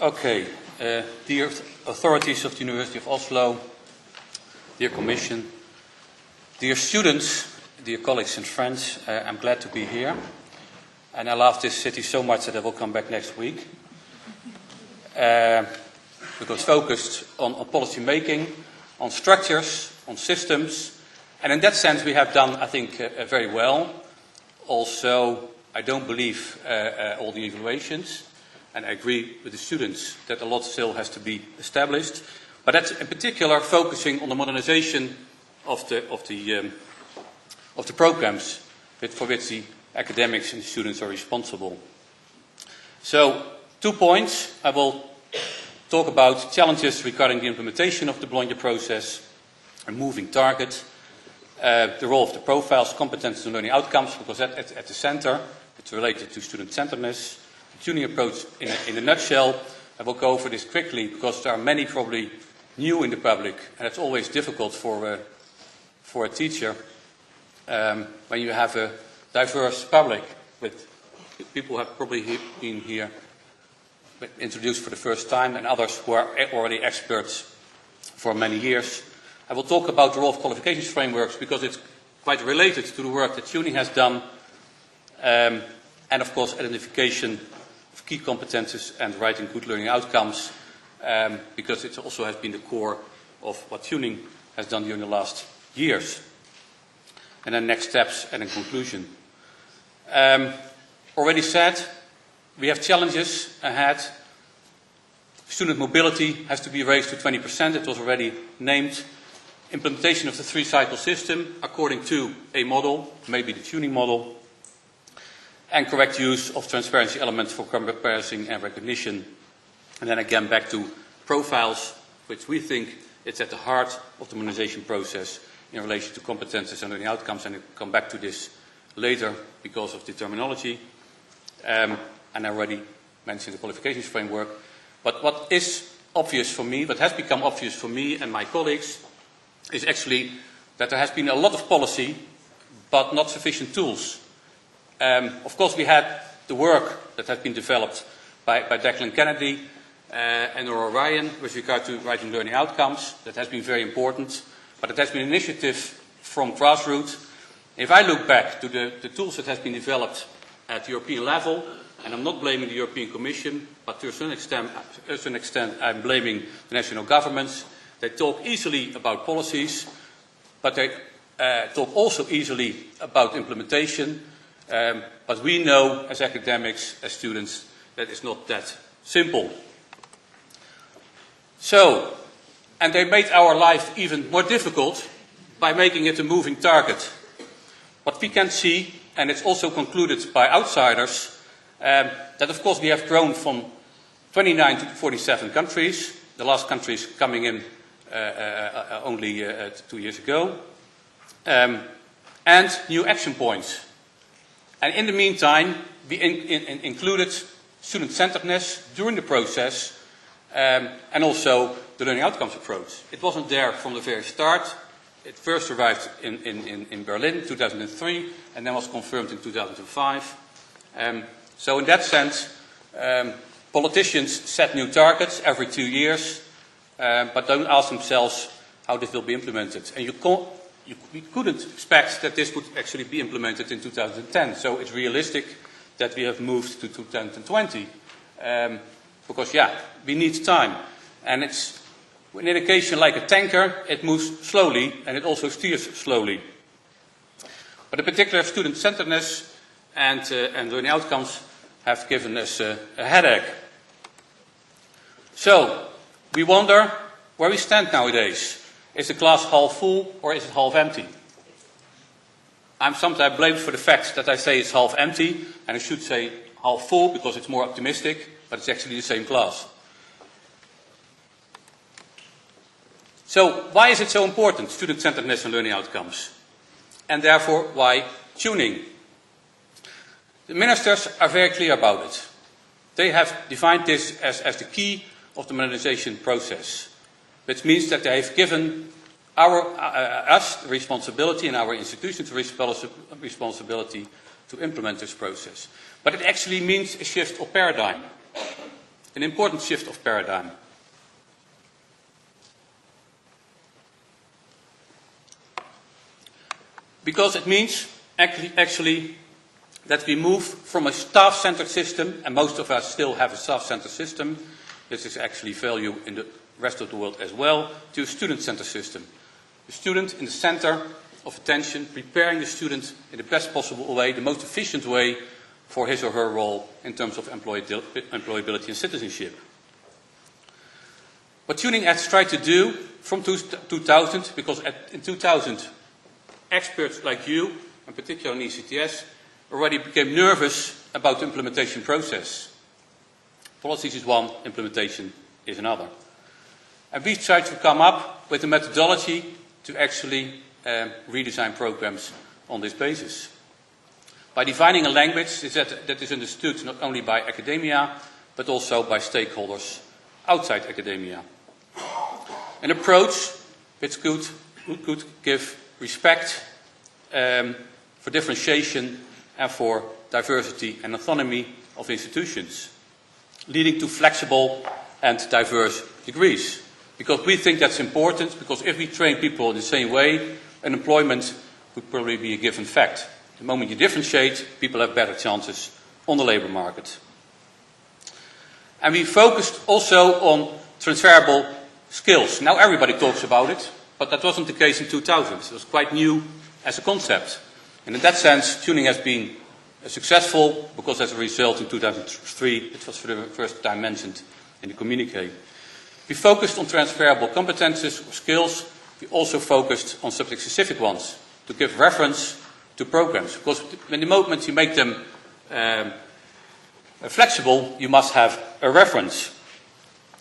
Okay, dear authorities of the University of Oslo, dear Commission, dear students, dear colleagues and friends, I'm glad to be here. And I love this city so much that I will come back next week. Because focused on policy making, on structures, on systems. And in that sense we have done, I think, very well. Also, I don't believe all the evaluations. And I agree with the students that a lot still has to be established. But that's in particular focusing on the modernization of the programs for which the academics and students are responsible. So, 2 points. I will talk about challenges regarding the implementation of the Bologna process, a moving target, the role of the profiles, competences and learning outcomes, because that's at the center. It's related to student-centeredness. Tuning approach in a nutshell. I will go over this quickly because there are many probably new in the public, and it's always difficult for a teacher when you have a diverse public with people who have probably been here introduced for the first time and others who are already experts for many years. I will talk about the role of qualifications frameworks because it's quite related to the work that tuning has done, and of course identification of key competences and writing good learning outcomes, because it also has been the core of what tuning has done during the last years. And then next steps and in conclusion. Already said, we have challenges ahead. Student mobility has to be raised to 20%, it was already named. Implementation of the 3-cycle system according to a model, maybe the tuning model. And correct use of transparency elements for comparison and recognition. And then again back to profiles, which we think it's at the heart of the modernization process in relation to competences and learning outcomes. And I'll come back to this later because of the terminology. And I already mentioned the qualifications framework. But what is obvious for me, what has become obvious for me and my colleagues, is actually that there has been a lot of policy, but not sufficient tools. Of course, we had the work that has been developed by Declan Kennedy and Nora Ryan with regard to writing learning outcomes. That has been very important, but it has been an initiative from grassroots. If I look back to the tools that have been developed at European level, and I'm not blaming the European Commission, but to a certain extent I'm blaming the national governments. They talk easily about policies, but they talk also easily about implementation. But we know, as academics, as students, that it's not that simple. So, and they made our life even more difficult by making it a moving target. What we can see, and it's also concluded by outsiders, that of course we have grown from 29 to 47 countries, the last countries coming in only 2 years ago, and new action points. And in the meantime, we included student-centeredness during the process and also the learning outcomes approach. It wasn't there from the very start. It first arrived in Berlin in 2003 and then was confirmed in 2005. So in that sense, politicians set new targets every 2 years, but don't ask themselves how this will be implemented. And we couldn't expect that this would actually be implemented in 2010. So it's realistic that we have moved to 2020. Because, yeah, we need time. And it's an indication like a tanker, it moves slowly and it also steers slowly. But in particular, student-centeredness and learning outcomes have given us a headache. So, we wonder where we stand nowadays. Is the glass half full or is it half empty? I'm sometimes blamed for the fact that I say it's half empty, and I should say half full because it's more optimistic, but it's actually the same glass. So why is it so important, student-centeredness and learning outcomes? And therefore, why tuning? The ministers are very clear about it. They have defined this as the key of the modernization process, which means that they have given us the responsibility and our institutions the responsibility to implement this process. But it actually means a shift of paradigm. an important shift of paradigm. Because it means actually that we move from a staff-centered system, and most of us still have a staff-centered system, this is actually value in the rest of the world as well, to a student-centered system. The student in the center of attention, preparing the student in the best possible way, the most efficient way for his or her role in terms of employability and citizenship. What Tuning has tried to do from 2000, because in 2000 experts like you, and particularly in ECTS, already became nervous about the implementation process. Policies is one, implementation is another. And we tried to come up with a methodology to actually redesign programs on this basis. By defining a language that is understood not only by academia, but also by stakeholders outside academia. An approach which could give respect for differentiation and for diversity and autonomy of institutions, leading to flexible and diverse degrees. Because we think that's important, because if we train people in the same way, unemployment would probably be a given fact. The moment you differentiate, people have better chances on the labour market. And we focused also on transferable skills. Now everybody talks about it, but that wasn't the case in 2000. It was quite new as a concept. And in that sense, Tuning has been successful, because as a result in 2003, it was for the first time mentioned in the communique. We focused on transferable competences or skills. We also focused on subject-specific ones to give reference to programs. Because when the moment you make them flexible, you must have a reference.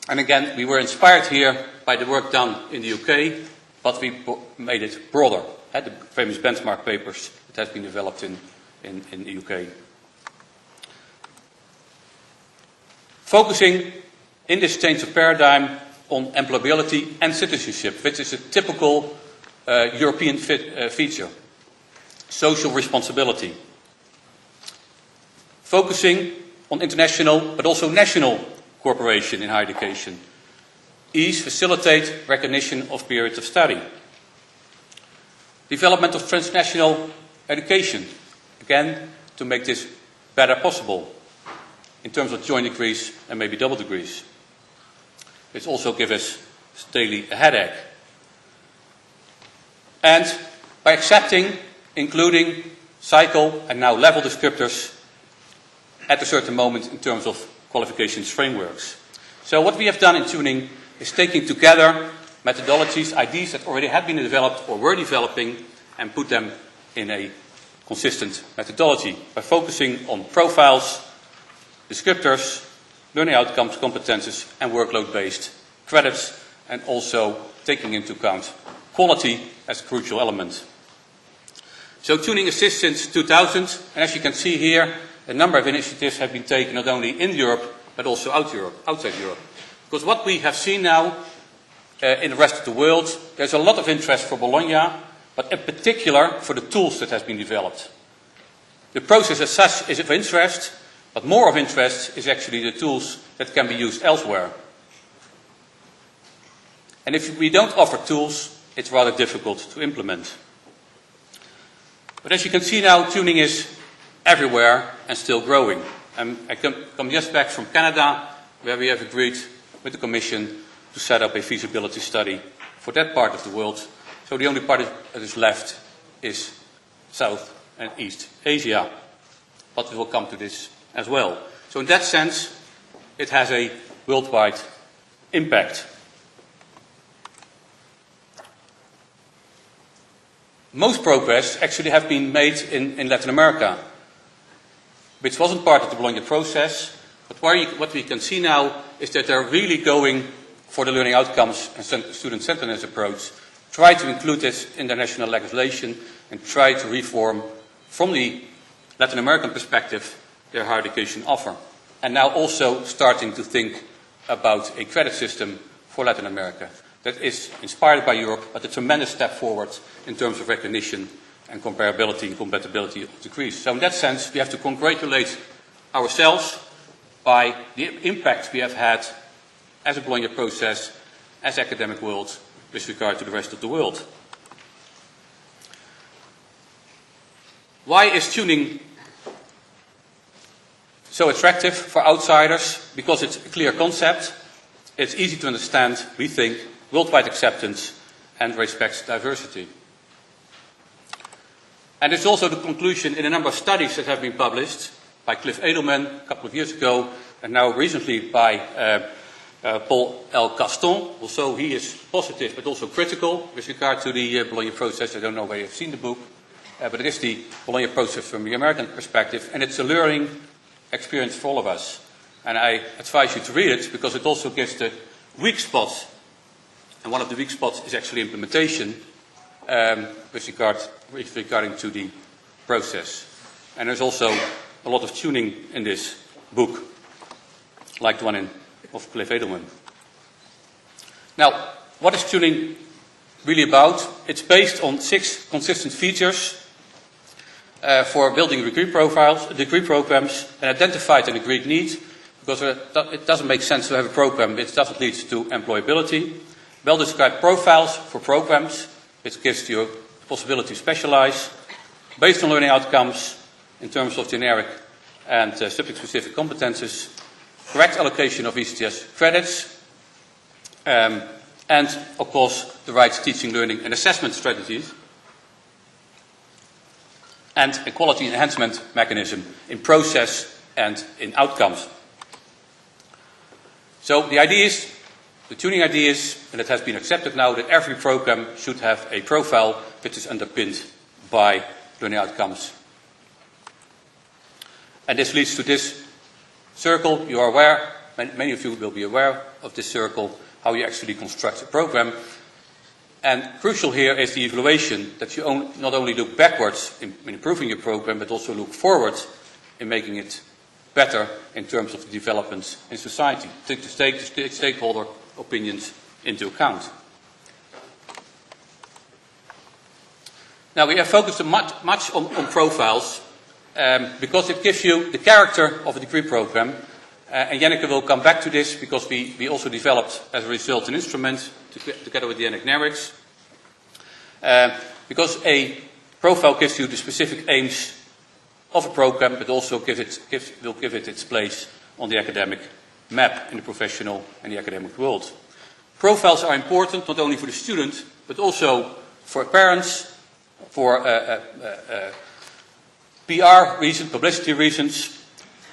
And again, we were inspired here by the work done in the UK, but we made it broader. The famous benchmark papers that have been developed in the UK. Focusing in this change of paradigm on employability and citizenship, which is a typical European feature. Social responsibility. Focusing on international but also national cooperation in higher education. Ease, facilitate recognition of periods of study. Development of transnational education, again, to make this better possible in terms of joint degrees and maybe double degrees. Which also give us daily a headache. And by accepting, including cycle and now level descriptors at a certain moment in terms of qualifications frameworks. So what we have done in Tuning is taking together methodologies, ideas that already had been developed or were developing, and put them in a consistent methodology by focusing on profiles, descriptors, learning outcomes, competences, and workload-based credits, and also taking into account quality as a crucial element. So Tuning exists since 2000, and as you can see here, a number of initiatives have been taken not only in Europe, but also outside Europe. Because what we have seen now in the rest of the world, there's a lot of interest for Bologna, but in particular for the tools that have been developed. The process as such is of interest, but more of interest is actually the tools that can be used elsewhere. And if we don't offer tools, it's rather difficult to implement. But as you can see now, Tuning is everywhere and still growing. I come just back from Canada, where we have agreed with the Commission to set up a feasibility study for that part of the world. So the only part that is left is South and East Asia. But we will come to this as well. So in that sense, it has a worldwide impact. Most progress actually have been made in Latin America, which wasn't part of the Bologna process. But what we can see now is that they're really going for the learning outcomes and student-centeredness approach, try to include this in their national legislation, and try to reform, from the Latin American perspective, their higher education offer. And now also starting to think about a credit system for Latin America that is inspired by Europe, but a tremendous step forward in terms of recognition and comparability and compatibility of degrees. So in that sense, we have to congratulate ourselves by the impact we have had as a Bologna process, as academic world, with regard to the rest of the world. Why is tuning so attractive for outsiders? Because it's a clear concept, it's easy to understand, we think, worldwide acceptance, and respects diversity. And it's also the conclusion in a number of studies that have been published by Cliff Edelman a couple of years ago, and now recently by Paul L. Gaston. Also, he is positive but also critical with regard to the Bologna process. I don't know whether you've seen the book, but it is the Bologna process from the American perspective, and it's a learning experience for all of us. And I advise you to read it because it also gives the weak spots, and one of the weak spots is actually implementation regarding to the process. And there's also a lot of tuning in this book, like the one of Cliff Edelman. Now, what is tuning really about? It's based on 6 consistent features for building degree programs, and identified an agreed need, because it doesn't make sense to have a program which doesn't lead to employability. Well-described profiles for programs, which gives you a possibility to specialize, based on learning outcomes in terms of generic and subject-specific competences, correct allocation of ECTS credits, and, of course, the right teaching, learning, and assessment strategies, and a quality enhancement mechanism in process and in outcomes. So the idea is, the tuning idea is, and it has been accepted now, that every program should have a profile which is underpinned by learning outcomes. And this leads to this circle. You are aware, many of you will be aware of this circle, how you actually construct a program. And crucial here is the evaluation, that you not only look backwards in improving your program, but also look forward in making it better in terms of the developments in society. Take the stakeholder opinions into account. Now, we have focused much on profiles because it gives you the character of a degree program. And Janneke will come back to this because we also developed, as a result, an instrument together with the generics. Because a profile gives you the specific aims of a program, but also will give it its place on the academic map in the professional and the academic world. Profiles are important not only for the student, but also for parents, for PR reasons, publicity reasons,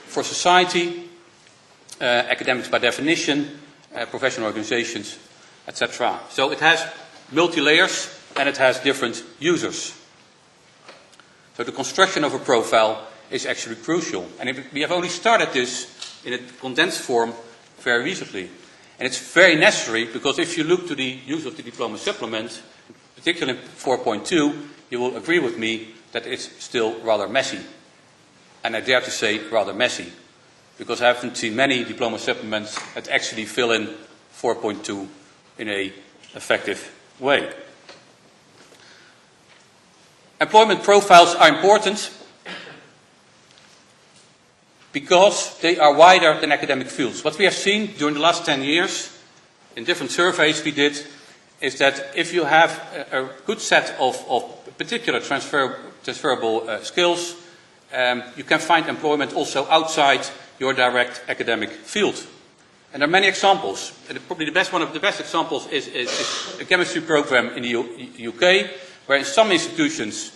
for society, academics by definition, professional organizations, etc. So it has multi-layers and it has different users. So the construction of a profile is actually crucial. And we have only started this in a condensed form very recently. And it's very necessary because if you look to the use of the diploma supplement, particularly 4.2, you will agree with me that it's still rather messy. And I dare to say rather messy, because I haven't seen many diploma supplements that actually fill in 4.2 in an effective way. Employment profiles are important because they are wider than academic fields. What we have seen during the last 10 years, in different surveys we did, is that if you have a good set of particular transferable skills, you can find employment also outside your direct academic field. And there are many examples. And probably one of the best examples is a chemistry program in the UK, where in some institutions,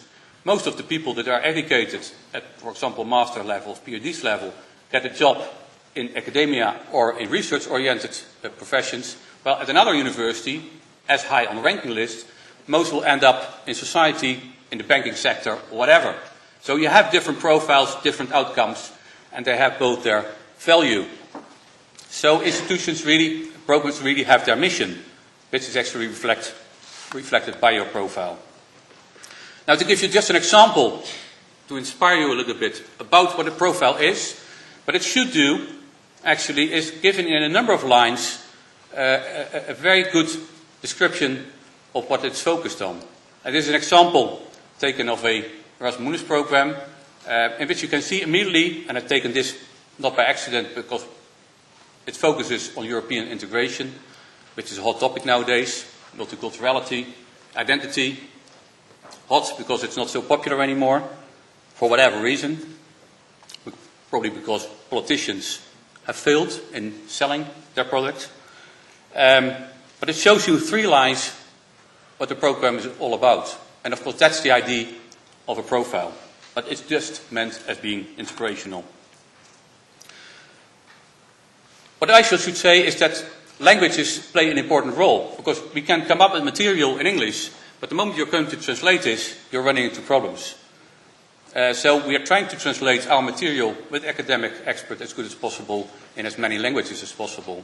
most of the people that are educated at, for example, master levels, PhD level, get a job in academia or in research-oriented professions, while at another university, as high on the ranking list, most will end up in society, in the banking sector, or whatever. So you have different profiles, different outcomes, and they have both their value. So institutions really, programs really have their mission, which is actually reflected by your profile. Now, to give you just an example, to inspire you a little bit about what a profile is, what it should do, actually, is given in a number of lines a very good description of what it's focused on. And this is an example taken of a Erasmus program, in which you can see immediately, and I've taken this not by accident, because it focuses on European integration, which is a hot topic nowadays, multiculturality, identity. Hot because it's not so popular anymore, for whatever reason. Probably because politicians have failed in selling their product. But it shows you 3 lines what the program is all about. And of course that's the idea of a profile. But it's just meant as being inspirational. What I should say is that languages play an important role, because we can come up with material in English, but the moment you're going to translate this, you're running into problems. So we are trying to translate our material with academic experts as good as possible in as many languages as possible.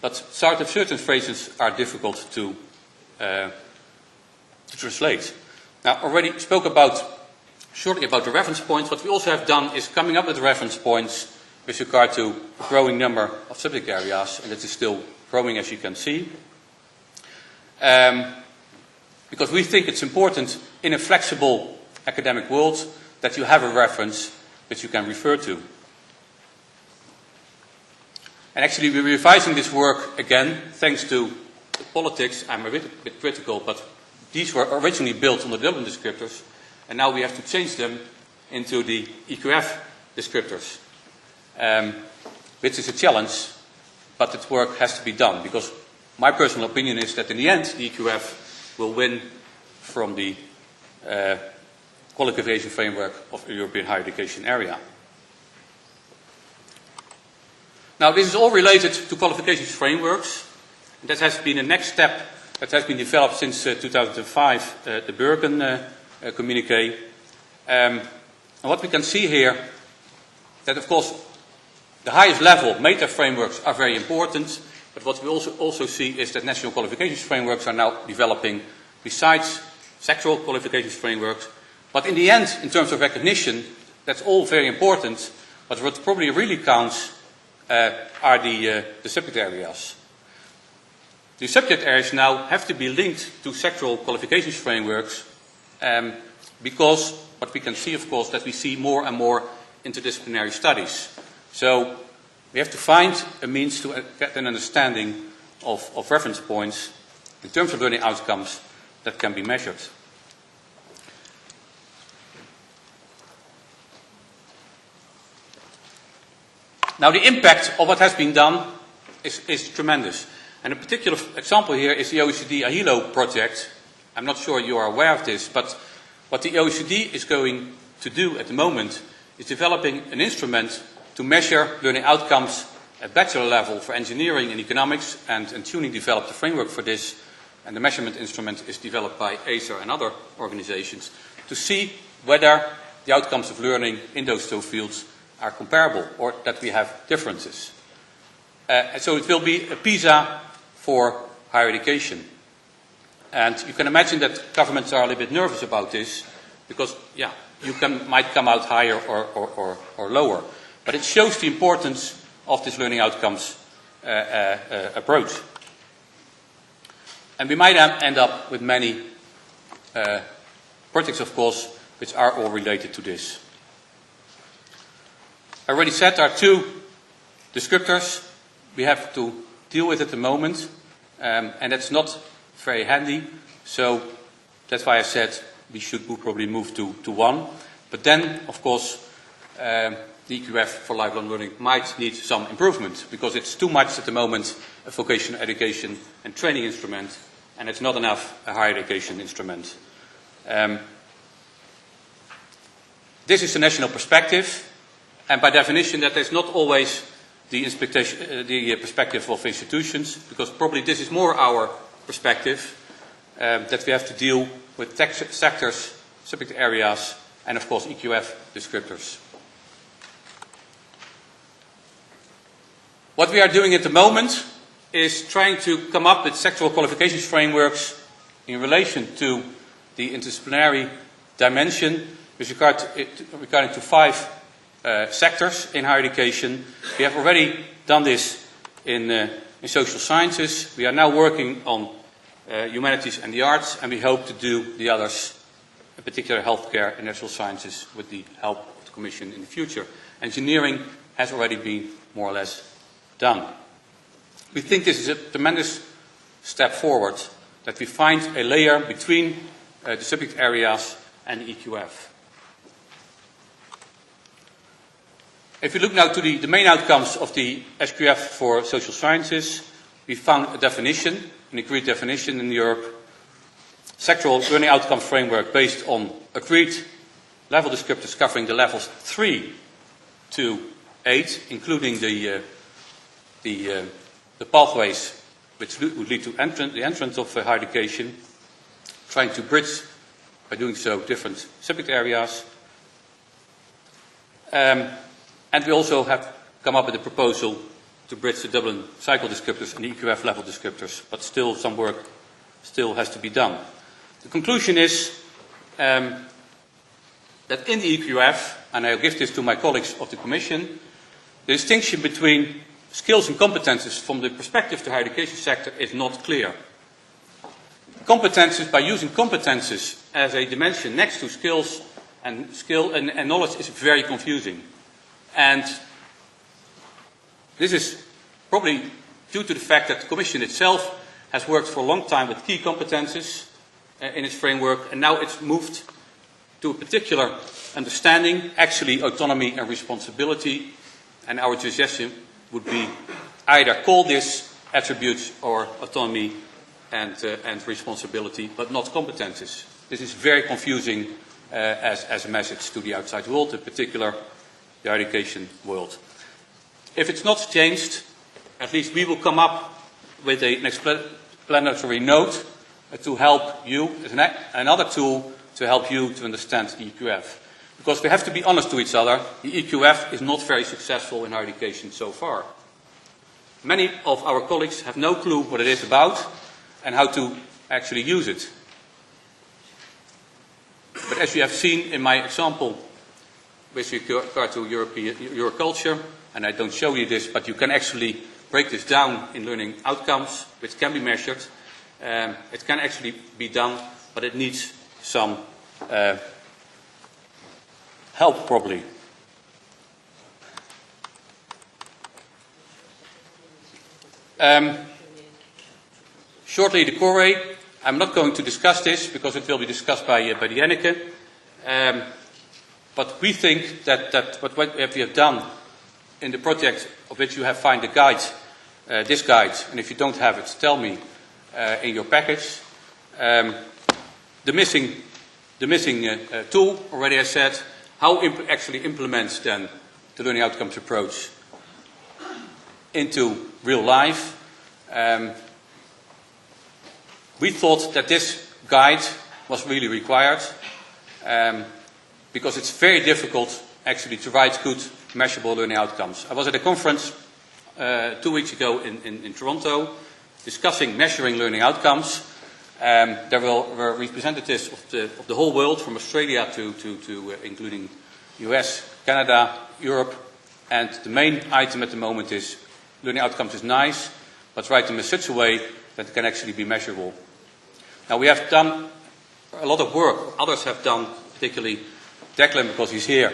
But certain phrases are difficult to translate. Now, I already spoke shortly about the reference points. What we also have done is coming up with reference points with regard to a growing number of subject areas, and it is still growing, as you can see. Because we think it's important in a flexible academic world that you have a reference which you can refer to. And actually we're revising this work again thanks to the politics. I'm a bit critical, but these were originally built on the Dublin descriptors, and now we have to change them into the EQF descriptors, which is a challenge, but the work has to be done, because my personal opinion is that in the end the EQF will win from the qualification framework of the European higher education area. Now this is all related to qualifications frameworks. And that has been a next step that has been developed since 2005, the Bergen communiqué. And what we can see here, that of course the highest level meta frameworks are very important, but what we also see is that national qualifications frameworks are now developing besides sectoral qualifications frameworks. But in the end, in terms of recognition, that's all very important, but what probably really counts are the subject areas. The subject areas now have to be linked to sectoral qualifications frameworks, because what we can see, of course, that we see more and more interdisciplinary studies. So we have to find a means to get an understanding of reference points in terms of learning outcomes that can be measured. Now the impact of what has been done is tremendous. And a particular example here is the OECD AHILO project. I'm not sure you are aware of this, but what the OECD is going to do at the moment is developing an instrument to measure learning outcomes at bachelor level for engineering and economics, and Tuning developed a framework for this, and the measurement instrument is developed by ACER and other organizations to see whether the outcomes of learning in those two fields are comparable or that we have differences. So it will be a PISA for higher education. And you can imagine that governments are a little bit nervous about this because, yeah, you might come out higher or lower. But it shows the importance of this learning outcomes approach. And we might end up with many projects, of course, which are all related to this. I already said there are two descriptors we have to deal with at the moment, and that's not very handy, so that's why I said we should probably move to one. But then, of course, the EQF for lifelong learning might need some improvement, because it's too much at the moment a vocational education and training instrument, and it's not enough a higher education instrument. This is the national perspective, and by definition that is not always the perspective of institutions, because probably this is more our perspective, that we have to deal with sectors, subject areas, and of course EQF descriptors. What we are doing at the moment is trying to come up with sectoral qualifications frameworks in relation to the interdisciplinary dimension with regarding to 5 sectors in higher education. We have already done this in social sciences. We are now working on humanities and the arts, and we hope to do the others, in particular healthcare and natural sciences, with the help of the Commission in the future. Engineering has already been more or less done. We think this is a tremendous step forward, that we find a layer between the subject areas and the EQF. If we look now to the main outcomes of the SQF for social sciences, we found a definition, an agreed definition in Europe, sectoral learning outcome framework based on agreed level descriptors covering the levels 3 to 8, including the pathways which would lead to the entrance of higher education, trying to bridge, by doing so, different subject areas. And we also have come up with a proposal to bridge the Dublin cycle descriptors and the EQF level descriptors, but still some work still has to be done. The conclusion is that in the EQF, and I'll give this to my colleagues of the Commission, the distinction between skills and competences from the perspective of the higher education sector is not clear. Competences, by using competences as a dimension next to skills and knowledge, is very confusing. And this is probably due to the fact that the Commission itself has worked for a long time with key competences in its framework, and now it's moved to a particular understanding, actually autonomy and responsibility, and our suggestion would be either call this attributes or autonomy and responsibility, but not competences. This is very confusing as a message to the outside world, in particular the higher education world. If it's not changed, at least we will come up with an explanatory note to help you, as another tool to help you to understand the EQF. Because we have to be honest to each other, the EQF is not very successful in higher education so far. Many of our colleagues have no clue what it is about and how to actually use it. But as you have seen in my example with regard to Euroculture, and I don't show you this, but you can actually break this down in learning outcomes, which can be measured. It can actually be done, but it needs some help probably. Shortly, the core. I'm not going to discuss this because it will be discussed by the Jenneke. But we think that what we have done in the project of which you have found the guide, this guide, and if you don't have it, tell me in your package. The missing tool, already I said, how actually implements then the learning outcomes approach into real life. We thought that this guide was really required because it's very difficult actually to write good measurable learning outcomes. I was at a conference 2 weeks ago in Toronto discussing measuring learning outcomes. There were representatives of the whole world, from Australia to including US, Canada, Europe, and the main item at the moment is learning outcomes is nice, but write them in such a way that it can actually be measurable. Now we have done a lot of work, others have done, particularly Declan because he's here,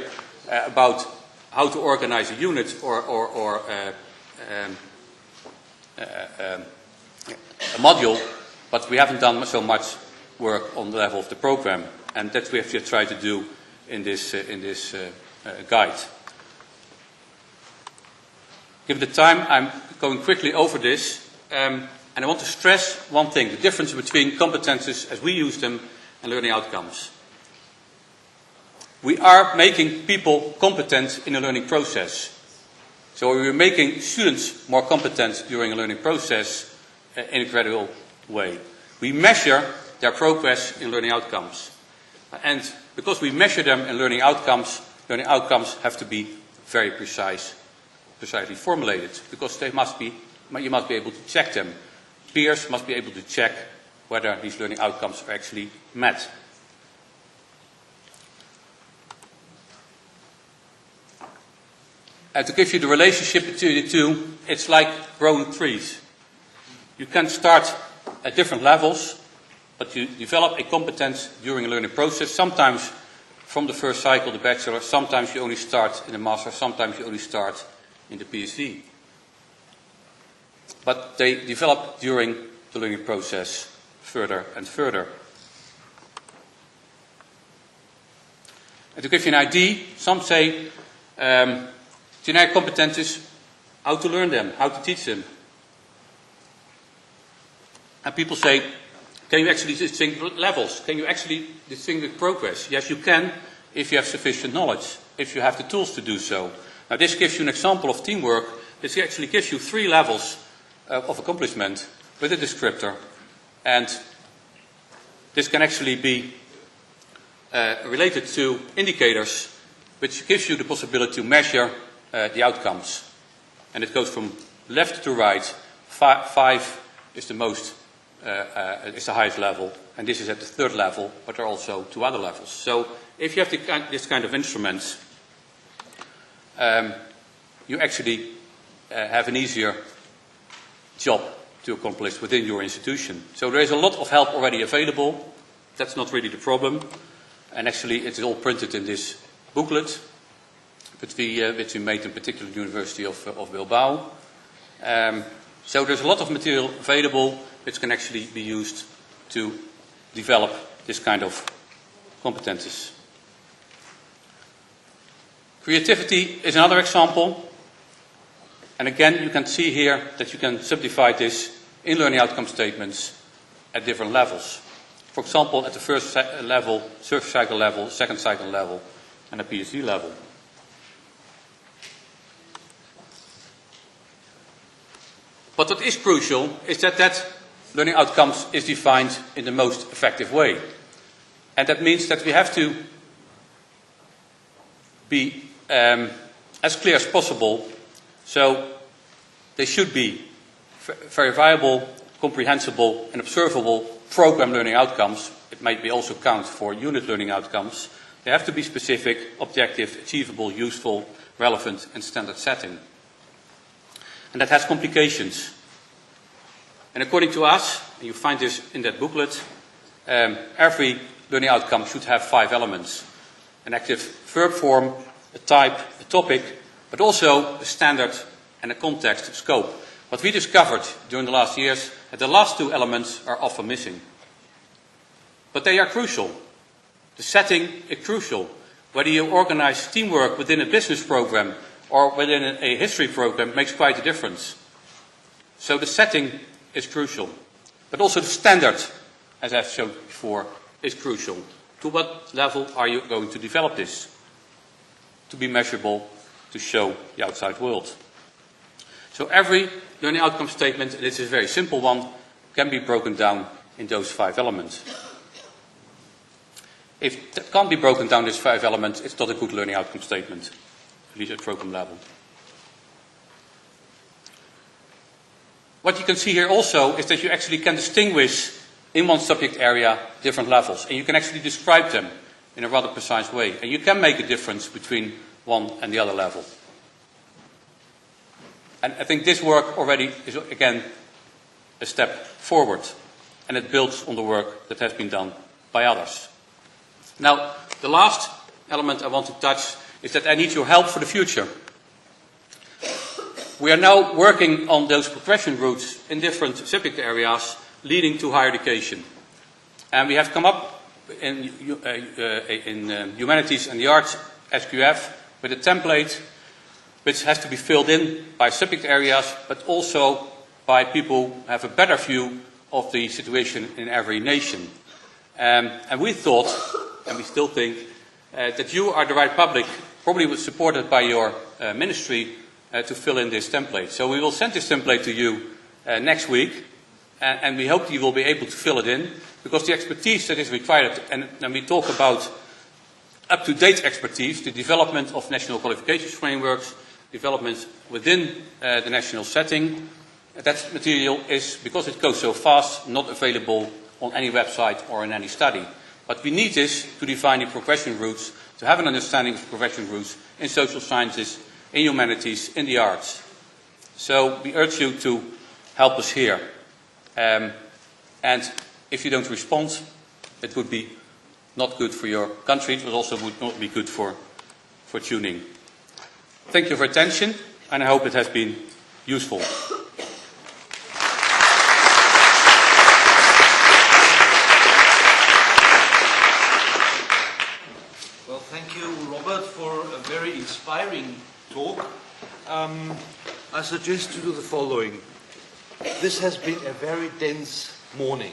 about how to organize a unit or a module, but we haven't done so much work on the level of the program, and that we have to try to do in this guide. Given the time, I'm going quickly over this, and I want to stress one thing, the difference between competences as we use them and learning outcomes. We are making people competent in a learning process. So we're making students more competent during a learning process in a gradual way. We measure their progress in learning outcomes. And because we measure them in learning outcomes have to be very precisely formulated, because you must be able to check them. Peers must be able to check whether these learning outcomes are actually met. And to give you the relationship between the two, it's like growing trees. You can start at different levels, but you develop a competence during a learning process, sometimes from the first cycle, the bachelor. Sometimes you only start in the master, sometimes you only start in the PhD. But they develop during the learning process further and further. And to give you an idea, some say generic competencies, how to learn them, how to teach them. And people say, can you actually distinguish levels? Can you actually distinguish progress? Yes, you can if you have sufficient knowledge, if you have the tools to do so. Now this gives you an example of teamwork. This actually gives you 3 levels of accomplishment with a descriptor. And this can actually be related to indicators, which gives you the possibility to measure the outcomes. And it goes from left to right. 5 is the most, is the highest level, and this is at the 3rd level, but there are also 2 other levels. So if you have this kind of instruments, you actually have an easier job to accomplish within your institution. So there is a lot of help already available. That's not really the problem. And actually it's all printed in this booklet, which we made in particular at the University of Bilbao. So there's a lot of material available which can actually be used to develop this kind of competences. Creativity is another example. And again, you can see here that you can simplify this in learning outcome statements at different levels. For example, at the first level, first cycle level, second cycle level, and a PhD level. But what is crucial is that learning outcomes is defined in the most effective way. And that means that we have to be as clear as possible. So they should be verifiable, comprehensible and observable program learning outcomes. It might be also count for unit learning outcomes. They have to be specific, objective, achievable, useful, relevant and standard setting. And that has complications. And according to us, and you find this in that booklet, every learning outcome should have 5 elements. An active verb form, a type, a topic, but also a standard and a context, a scope. What we discovered during the last years, that the last 2 elements are often missing. But they are crucial. The setting is crucial. Whether you organize teamwork within a business program or within a history program makes quite a difference. So the setting is crucial. But also the standard, as I've shown before, is crucial. To what level are you going to develop this? To be measurable, to show the outside world. So every learning outcome statement, and this is a very simple one, can be broken down in those 5 elements. If that can't be broken down these 5 elements, it's not a good learning outcome statement, at least at program level. What you can see here also is that you actually can distinguish in one subject area different levels, and you can actually describe them in a rather precise way, and you can make a difference between one and the other level. And I think this work already is, again, a step forward. And it builds on the work that has been done by others. Now, the last element I want to touch is that I need your help for the future. We are now working on those progression routes in different subject areas leading to higher education. And we have come up in Humanities and the Arts, SQF, with a template which has to be filled in by subject areas, but also by people who have a better view of the situation in every nation. And we thought, and we still think, that you are the right public, probably supported by your ministry, to fill in this template. So we will send this template to you next week, and we hope you will be able to fill it in, because the expertise that is required, and we talk about up-to-date expertise, the development of national qualifications frameworks, developments within the national setting. That material is, because it goes so fast, not available on any website or in any study. But we need this to define the progression routes, to have an understanding of progression routes in social sciences, in humanities, in the arts. So we urge you to help us here. And if you don't respond, it would be not good for your country, it also would not be good for tuning. Thank you for attention, and I hope it has been useful. Well, thank you, Robert, for a very inspiring talk. I suggest you do the following. This has been a very dense morning,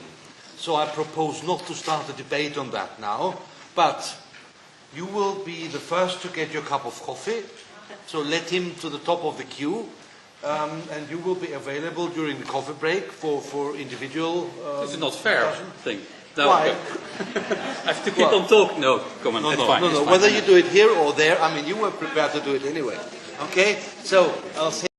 so I propose not to start a debate on that now, but you will be the first to get your cup of coffee, so let him to the top of the queue, and you will be available during the coffee break for individual This is not fair discussion. thing. No, Why? I have to keep on talking. No, come on, it's fine. No. Whether you do it here or there, I mean, you were prepared to do it anyway. Okay? So, I'll say